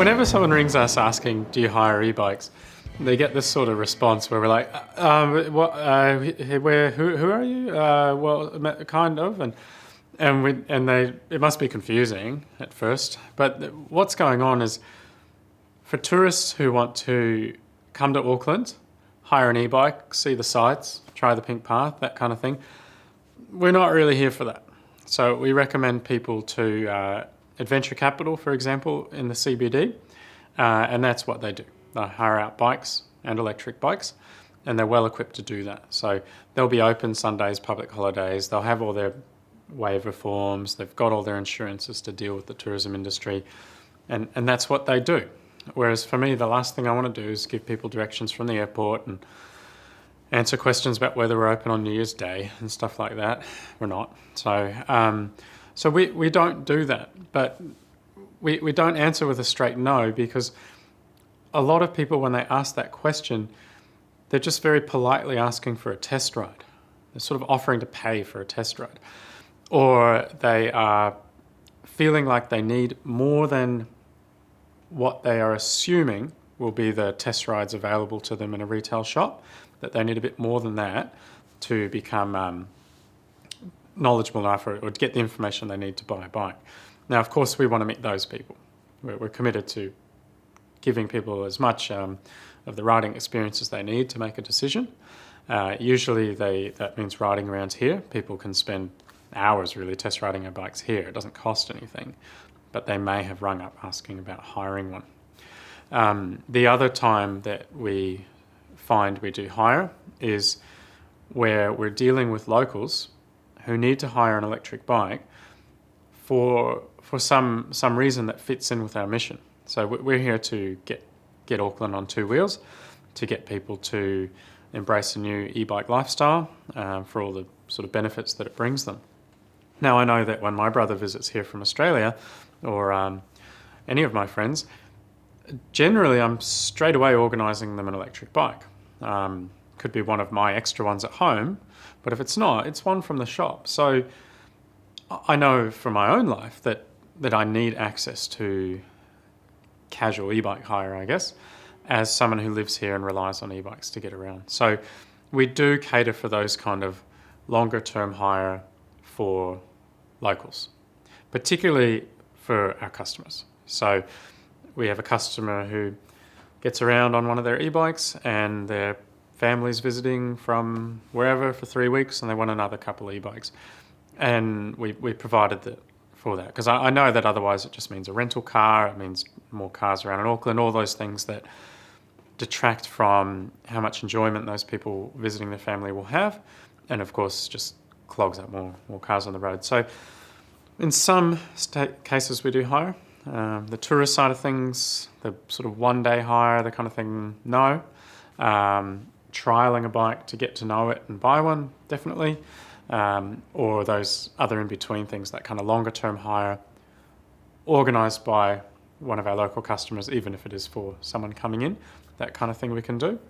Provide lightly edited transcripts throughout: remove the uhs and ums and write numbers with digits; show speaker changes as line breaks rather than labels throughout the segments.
Whenever someone rings us asking, do you hire e-bikes, they get this sort of response where we're like, who are you? Well, kind of, it must be confusing at first. But what's going on is, for tourists who want to come to Auckland, hire an e-bike, see the sights, try the pink path, that kind of thing, we're not really here for that. So we recommend people to Adventure Capital, for example, in the CBD, and that's what they do. They hire out bikes and electric bikes, and they're well equipped to do that. So they'll be open Sundays, public holidays, they'll have all their waiver forms, they've got all their insurances to deal with the tourism industry, and that's what they do. Whereas for me, the last thing I want to do is give people directions from the airport and answer questions about whether we're open on New Year's Day and stuff like that. We're not. So we don't do that. But we don't answer with a straight no, because a lot of people, when they ask that question, they're just very politely asking for a test ride. They're sort of offering to pay for a test ride. Or they are feeling like they need more than what they are assuming will be the test rides available to them in a retail shop, that they need a bit more than that to become knowledgeable enough or to get the information they need to buy a bike. Now, of course, we want to meet those people. We're committed to giving people as much of the riding experience as they need to make a decision. Usually that means riding around here. People can spend hours really test riding our bikes here. It doesn't cost anything, but they may have rung up asking about hiring one. The other time that we find we do hire is where we're dealing with locals who need to hire an electric bike for some reason that fits in with our mission. So we're here to get Auckland on two wheels, to get people to embrace a new e-bike lifestyle for all the sort of benefits that it brings them. Now, I know that when my brother visits here from Australia, or any of my friends, generally I'm straight away organising them an electric bike. Could be one of my extra ones at home, but if it's not, it's one from the shop. So I know from my own life that I need access to casual e-bike hire, I guess, as someone who lives here and relies on e-bikes to get around. So we do cater for those kind of longer term hire for locals, particularly for our customers. So we have a customer who gets around on one of their e-bikes and their family's visiting from wherever for 3 weeks and they want another couple of e-bikes. And we provided for that, because I know that otherwise it just means a rental car, it means more cars around in Auckland, all those things that detract from how much enjoyment those people visiting their family will have, and of course just clogs up more cars on the road. So in some cases we do hire. The tourist side of things, the sort of one-day hire, the kind of thing, no. Trialling a bike to get to know it and buy one, definitely. Or those other in-between things, that kind of longer-term hire, organised by one of our local customers, even if it is for someone coming in, that kind of thing we can do.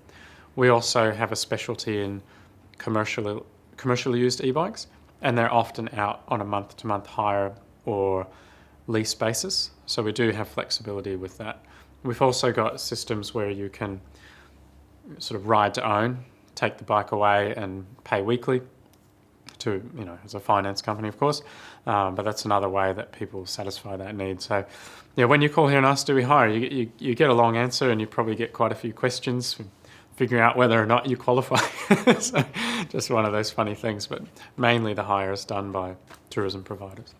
We also have a specialty in commercially used e-bikes, and they're often out on a month-to-month hire or lease basis, so we do have flexibility with that. We've also got systems where you can sort of ride to own, take the bike away and pay weekly to, as a finance company, of course, but that's another way that people satisfy that need. So yeah, when you call here and ask, do we hire, you get a long answer and you probably get quite a few questions figuring out whether or not you qualify. So just one of those funny things, but mainly the hire is done by tourism providers.